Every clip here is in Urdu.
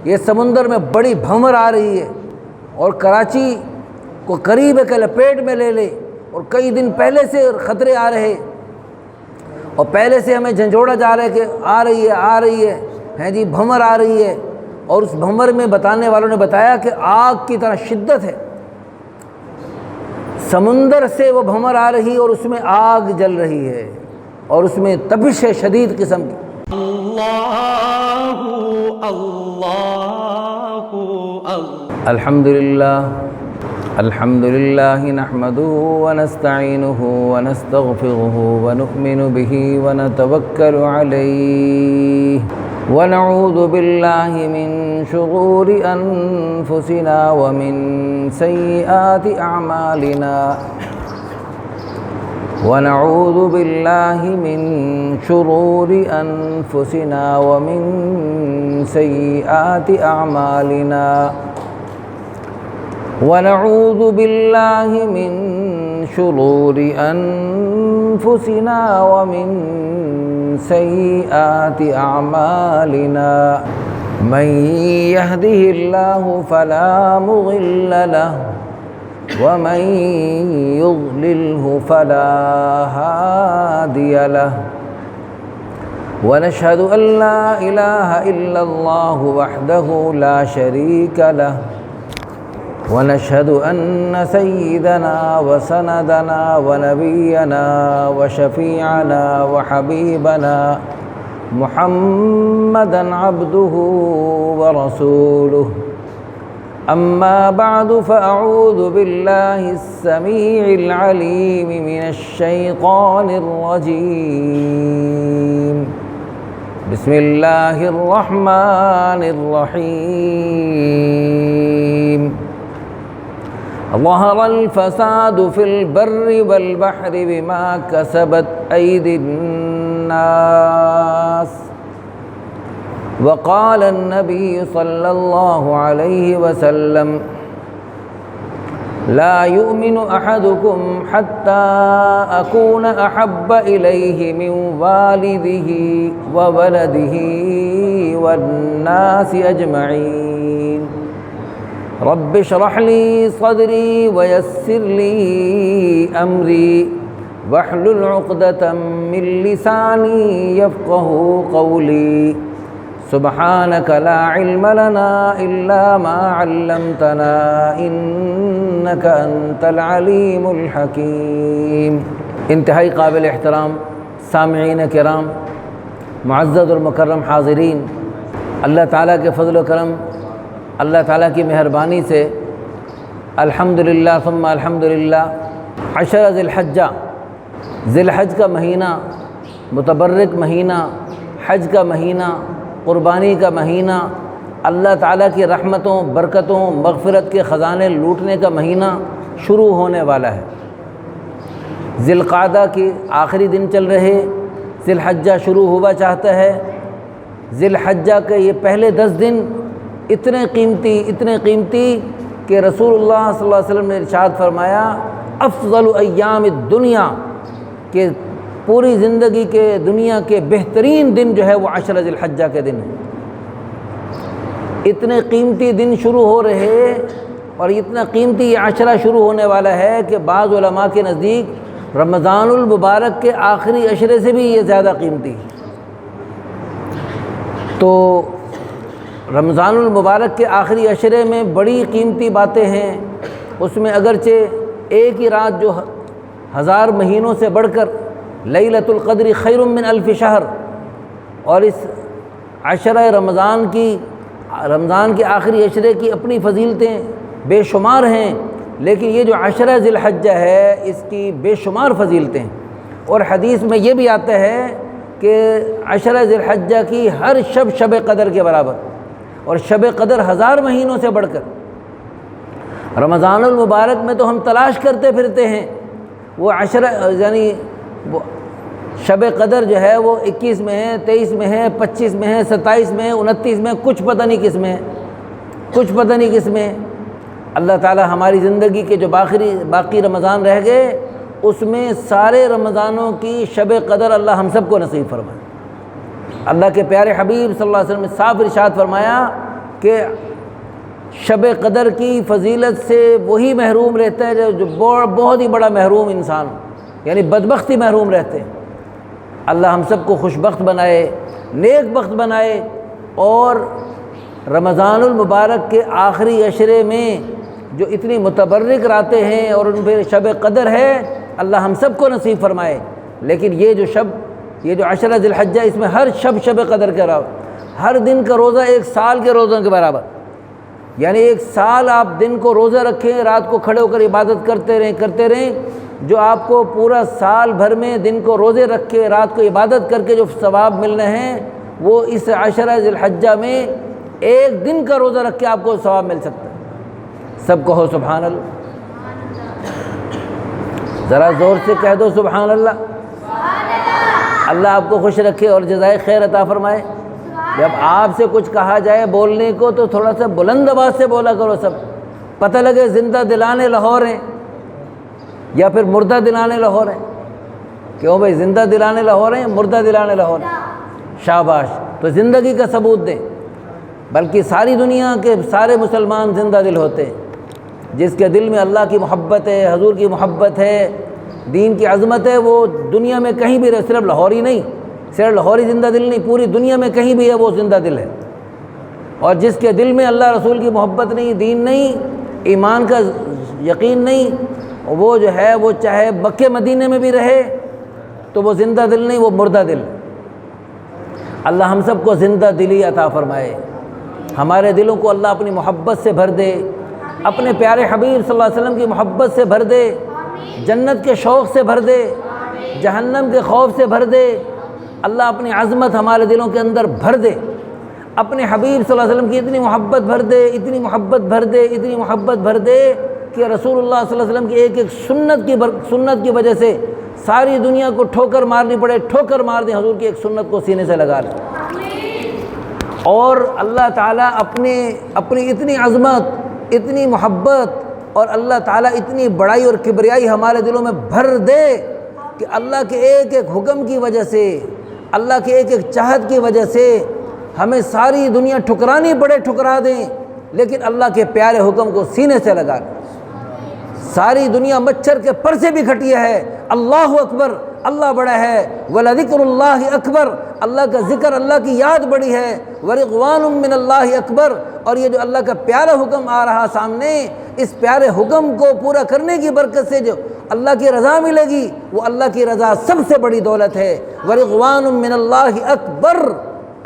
یہ سمندر میں بڑی بھنور آ رہی ہے اور کراچی کو قریب ہے کہ لپیٹ میں لے لے، اور کئی دن پہلے سے خطرے آ رہے اور پہلے سے ہمیں جھنجھوڑا جا رہا ہے کہ آ رہی ہے جی بھنور آ رہی ہے، اور اس بھنور میں بتانے والوں نے بتایا کہ آگ کی طرح شدت ہے، سمندر سے وہ بھنور آ رہی اور اس میں آگ جل رہی ہے اور اس میں تپش ہے شدید قسم کی۔ اللہ اللہ اللہ الحمد للہ نحمده ونستعینه ونستغفره ونؤمن به ونتوکل علیہ ونعوذ باللہ من شرور انفسنا ومن سیئات اعمالنا ونعوذ باللہ من شرور انفسنا ومن سیئات اعمالنا ونعوذ باللہ من شرور انفسنا ومن سیئات اعمالنا من یہدہ اللہ فلا مضل لہ ومن یضللہ فلا ہادی لہ ونشہد ان لا الہ الا اللہ وحدہ لا شریک لہ ونشهد أن سيدنا وسندنا ونبينا وشفيعنا وحبيبنا محمدا عبده ورسوله أما بعد فأعوذ بالله السميع العليم من الشيطان الرجيم بسم الله الرحمن الرحيم ظهر الفساد في البر والبحر بما كسبت أيدي الناس وقال النبي صلى الله عليه وسلم لا يؤمن أحدكم حتى أكون أحب إليه من والده وولده والناس أجمعين رب اشرح لي صدري ويسر لي أمري واحلل عقدة من لساني يفقه قولي سبحانك لا علم لنا إلا ما علمتنا إنك أنت العليم الحكيم۔ انتہائی قابل احترام سامعین کرام، معزز اور مکرم حاضرین، اللہ تعالیٰ کے فضل و کرم، اللہ تعالیٰ کی مہربانی سے الحمدللہ ثم الحمدللہ عشر ذی الحجہ، ذی الحج کا مہینہ، متبرک مہینہ، حج کا مہینہ، قربانی کا مہینہ، اللہ تعالیٰ کی رحمتوں، برکتوں، مغفرت کے خزانے لوٹنے کا مہینہ شروع ہونے والا ہے۔ ذی القعدہ کی آخری دن چل رہے، ذی الحجہ شروع ہوا چاہتا ہے۔ ذی الحجہ کے یہ پہلے 10 دن اتنے قیمتی کہ رسول اللہ صلی اللہ علیہ وسلم نے ارشاد فرمایا افضل ایام الدنیا، کہ پوری زندگی کے دنیا کے بہترین دن جو ہے وہ عشر ذی الحجہ کے دن ہے۔ اتنے قیمتی دن شروع ہو رہے اور اتنا قیمتی یہ عشرہ شروع ہونے والا ہے کہ بعض علماء کے نزدیک رمضان المبارک کے آخری عشرے سے بھی یہ زیادہ قیمتی ہے۔ تو رمضان المبارک کے آخری عشرے میں بڑی قیمتی باتیں ہیں، اس میں اگرچہ ایک ہی رات جو 1000 مہینوں سے بڑھ کر لیلۃ القدر خیر من الف شہر، اور اس عشرہ رمضان کے آخری عشرے کی اپنی فضیلتیں بے شمار ہیں، لیکن یہ جو عشرہ ذی الحجہ ہے اس کی بے شمار فضیلتیں ہیں۔ اور حدیث میں یہ بھی آتا ہے کہ عشرہ ذی الحجہ کی ہر شب قدر کے برابر، اور شب قدر 1000 مہینوں سے بڑھ کر۔ رمضان المبارک میں تو ہم تلاش کرتے پھرتے ہیں، وہ عشرہ یعنی شب قدر جو ہے وہ 21 میں ہے، 23 میں ہے، 25 میں ہے، 27 میں ہے، 29 میں، کچھ پتہ نہیں کس میں۔ اللہ تعالی ہماری زندگی کے جو باقی رمضان رہ گئے اس میں سارے رمضانوں کی شب قدر اللہ ہم سب کو نصیب فرمائے۔ اللہ کے پیارے حبیب صلی اللہ علیہ وسلم نے صاف ارشاد فرمایا کہ شب قدر کی فضیلت سے وہی محروم رہتا ہے جو بہت ہی بڑا محروم انسان، یعنی بدبختی محروم رہتے ہیں۔ اللہ ہم سب کو خوش بخت بنائے، نیک بخت بنائے، اور رمضان المبارک کے آخری عشرے میں جو اتنی متبرک راتیں ہیں اور ان پہ شب قدر ہے، اللہ ہم سب کو نصیب فرمائے۔ لیکن یہ جو عشرہ ذی الحجہ، اس میں ہر شب قدر کا رہا، ہر دن کا روزہ 1 سال کے روزوں کے برابر، یعنی 1 سال آپ دن کو روزہ رکھیں، رات کو کھڑے ہو کر عبادت کرتے رہیں، جو آپ کو پورا سال بھر میں دن کو روزے رکھ کے رات کو عبادت کر کے جو ثواب ملنے ہیں، وہ اس عشرہ ذی الحجہ میں 1 دن کا روزہ رکھ کے آپ کو ثواب مل سکتا ہے۔ سب کہو سبحان اللہ، ذرا زور سے کہہ دو سبحان اللہ۔ اللہ آپ کو خوش رکھے اور جزائے خیر عطا فرمائے۔ جب آپ سے کچھ کہا جائے بولنے کو تو تھوڑا سا بلند آواز سے بولا کرو، سب پتہ لگے زندہ دلانے لاہور ہیں یا پھر مردہ دلانے لاہور ہیں۔ کیوں بھائی، زندہ دلانے لاہور ہیں، مردہ دلانے لاہور ہیں؟ شاباش، تو زندگی کا ثبوت دیں، بلکہ ساری دنیا کے سارے مسلمان زندہ دل ہوتے ہیں۔ جس کے دل میں اللہ کی محبت ہے، حضور کی محبت ہے، دین کی عظمت ہے، وہ دنیا میں کہیں بھی رہے، صرف لاہوری نہیں، صرف لاہوری زندہ دل نہیں، پوری دنیا میں کہیں بھی ہے وہ زندہ دل ہے۔ اور جس کے دل میں اللہ رسول کی محبت نہیں، دین نہیں، ایمان کا یقین نہیں، وہ جو ہے وہ چاہے مکہ مدینے میں بھی رہے تو وہ زندہ دل نہیں، وہ مردہ دل۔ اللہ ہم سب کو زندہ دلی عطا فرمائے، ہمارے دلوں کو اللہ اپنی محبت سے بھر دے، اپنے پیارے حبیب صلی اللہ علیہ وسلم کی محبت سے بھر دے، جنت کے شوق سے بھر دے، جہنم کے خوف سے بھر دے۔ اللہ اپنی عظمت ہمارے دلوں کے اندر بھر دے، اپنے حبیب صلی اللہ علیہ وسلم کی اتنی محبت بھر دے، اتنی محبت بھر دے، اتنی محبت بھر دے کہ رسول اللہ صلی اللہ علیہ وسلم کی ایک ایک سنت کی وجہ سے ساری دنیا کو ٹھوکر مارنی پڑے، ٹھوکر مار دیں، حضور کی ایک سنت کو سینے سے لگا لیں۔ اور اللہ تعالیٰ اپنی اتنی عظمت، اتنی محبت، اور اللہ تعالیٰ اتنی بڑائی اور کبریائی ہمارے دلوں میں بھر دے کہ اللہ کے ایک ایک حکم کی وجہ سے، اللہ کے ایک ایک چاہت کی وجہ سے ہمیں ساری دنیا ٹھکرانی پڑے، ٹھکرا دیں، لیکن اللہ کے پیارے حکم کو سینے سے لگا لیں۔ ساری دنیا مچھر کے پر سے بھی گھٹیا ہے، اللہ اکبر، اللہ بڑا ہے، وَلَذِكْرُ اللَّهِ اکبر، اللہ کا ذکر، اللہ کی یاد بڑی ہے، وَرِضْوَانٌ مِّنَ اللَّهِ اکبر۔ اور یہ جو اللہ کا پیارا حکم آ رہا سامنے، اس پیارے حکم کو پورا کرنے کی برکت سے جو اللہ کی رضا ملے گی، وہ اللہ کی رضا سب سے بڑی دولت ہے۔ وَرِضْوَانٌ مِّنَ اللَّهِ اکبر،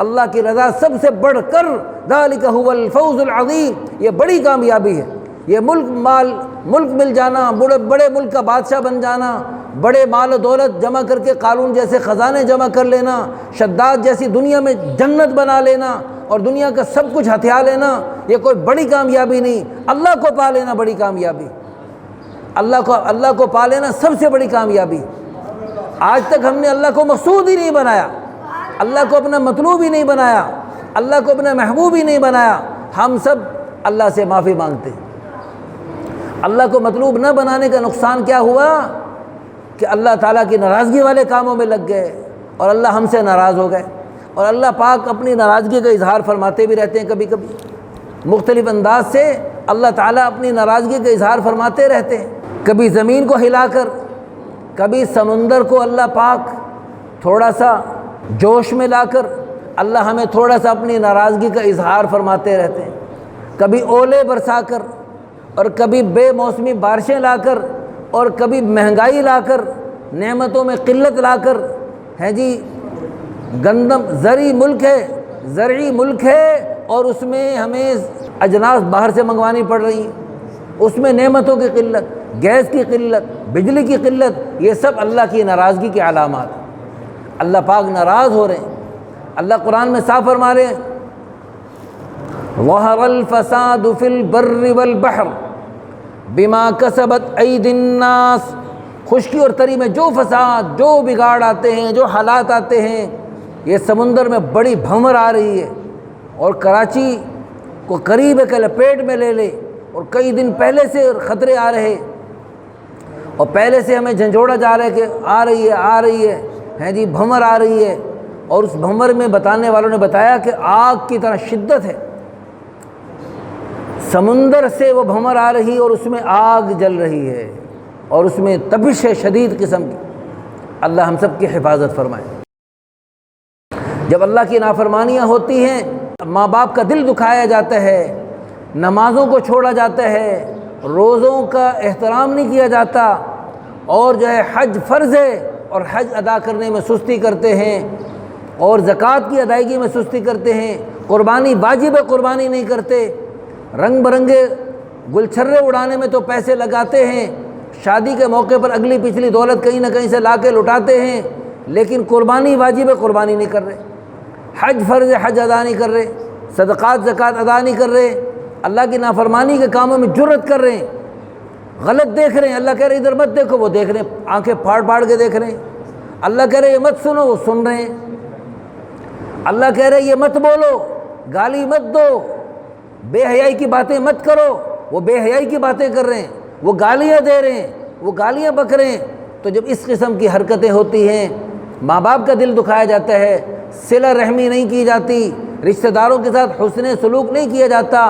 اللہ کی رضا سب سے بڑھ کر، ذَلِكَ هُوَ الْفَوْزُ الْعَظِيمُ، یہ بڑی کامیابی ہے۔ یہ ملک مل جانا، بڑے ملک کا بادشاہ بن جانا، بڑے مال و دولت جمع کر کے قارون جیسے خزانے جمع کر لینا، شداد جیسی دنیا میں جنت بنا لینا اور دنیا کا سب کچھ ہتھیا لینا، یہ کوئی بڑی کامیابی نہیں۔ اللہ کو پا لینا بڑی کامیابی، اللہ کو پا لینا سب سے بڑی کامیابی۔ آج تک ہم نے اللہ کو مقصود ہی نہیں بنایا، اللہ کو اپنا مطلوب ہی نہیں بنایا، اللہ کو اپنا محبوب ہی نہیں بنایا۔ ہم سب اللہ سے معافی مانگتے ہیں۔ اللہ کو مطلوب نہ بنانے کا نقصان کیا ہوا کہ اللہ تعالیٰ کی ناراضگی والے کاموں میں لگ گئے اور اللہ ہم سے ناراض ہو گئے۔ اور اللہ پاک اپنی ناراضگی کا اظہار فرماتے بھی رہتے ہیں، کبھی کبھی مختلف انداز سے اللہ تعالیٰ اپنی ناراضگی کا اظہار فرماتے رہتے ہیں، کبھی زمین کو ہلا کر، کبھی سمندر کو اللہ پاک تھوڑا سا جوش میں لا کر اللہ ہمیں تھوڑا سا اپنی ناراضگی کا اظہار فرماتے رہتے ہیں، کبھی اولے برسا کر، اور کبھی بے موسمی بارشیں لا کر، اور کبھی مہنگائی لا کر، نعمتوں میں قلت لا کر، ہے جی گندم زرعی ملک ہے اور اس میں ہمیں اجناس باہر سے منگوانی پڑ رہی ہیں، اس میں نعمتوں کی قلت، گیس کی قلت، بجلی کی قلت، یہ سب اللہ کی ناراضگی کے علامات ہیں۔ اللہ پاک ناراض ہو رہے ہیں۔ اللہ قرآن میں صاف فرما رہے ہیں، ظَهَرَ الْفَسَادُ فِي الْبَرِّ وَالْبَحْرِ بِمَا كَسَبَتْ أَيْدِي النَّاسِ۔ خشکی اور تری میں جو فساد، جو بگاڑ آتے ہیں، جو حالات آتے ہیں، یہ سمندر میں بڑی بھنور آ رہی ہے، اور کراچی کو قریب ہے کہ لپیٹ میں لے لے، اور کئی دن پہلے سے خطرے آ رہے، اور پہلے سے ہمیں جھنجھوڑا جا رہا ہے کہ آ رہی ہے جی بھنور آ رہی ہے۔ اور اس بھنور میں بتانے والوں نے بتایا کہ آگ کی طرح شدت ہے، سمندر سے وہ بھنور آ رہی اور اس میں آگ جل رہی ہے اور اس میں تپش ہے شدید قسم کی۔ اللہ ہم سب کی حفاظت فرمائے۔ جب اللہ کی نافرمانیاں ہوتی ہیں، ماں باپ کا دل دکھایا جاتا ہے، نمازوں کو چھوڑا جاتا ہے، روزوں کا احترام نہیں کیا جاتا، اور جو ہے حج فرض ہے اور حج ادا کرنے میں سستی کرتے ہیں، اور زکوٰۃ کی ادائیگی میں سستی کرتے ہیں، قربانی واجب ہے قربانی نہیں کرتے، رنگ برنگے گلچھرے اڑانے میں تو پیسے لگاتے ہیں، شادی کے موقع پر اگلی پچھلی دولت کہیں نہ کہیں سے لا کے لٹاتے ہیں، لیکن قربانی واجب ہے قربانی نہیں کر رہے، حج فرض ہے حج ادا نہیں کر رہے، صدقات زکوٰۃ ادا نہیں کر رہے، اللہ کی نافرمانی کے کاموں میں جرأت کر رہے ہیں، غلط دیکھ رہے ہیں۔ اللہ کہہ رہے ادھر مت دیکھو، وہ دیکھ رہے ہیں، آنکھیں پھاڑ پھاڑ کے دیکھ رہے ہیں۔ اللہ کہہ رہے یہ مت سنو، وہ سن رہے ہیں۔ اللہ کہہ رہے یہ مت بولو، گالی مت دو، بے حیائی کی باتیں مت کرو، وہ بے حیائی کی باتیں کر رہے ہیں، وہ گالیاں دے رہے ہیں، وہ گالیاں بک رہے ہیں۔ تو جب اس قسم کی حرکتیں ہوتی ہیں، ماں باپ کا دل دکھایا جاتا ہے، صلہ رحمی نہیں کی جاتی، رشتہ داروں کے ساتھ حسن سلوک نہیں کیا جاتا،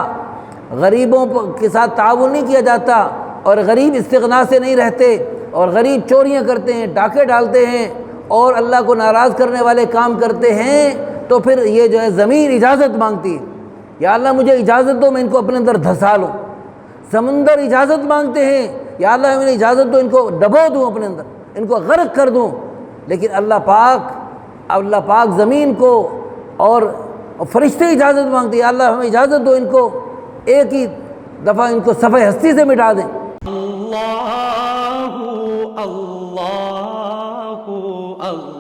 غریبوں کے ساتھ تعاون نہیں کیا جاتا، اور غریب استغنا سے نہیں رہتے، اور غریب چوریاں کرتے ہیں، ڈاکے ڈالتے ہیں، اور اللہ کو ناراض کرنے والے کام کرتے ہیں، تو پھر یہ جو ہے زمین اجازت مانگتی ہے، یا اللہ مجھے اجازت دو میں ان کو اپنے اندر دھسا لوں۔ سمندر اجازت مانگتے ہیں، یا اللہ مجھے اجازت دو ان کو ڈبو دوں اپنے اندر، ان کو غرق کر دوں۔ لیکن اللہ پاک زمین کو اور فرشتے اجازت مانگتے ہیں، یا اللہ ہمیں اجازت دو ان کو ایک ہی دفعہ ان کو صفحہ ہستی سے مٹا دیں۔ اللہ اللہ اللہ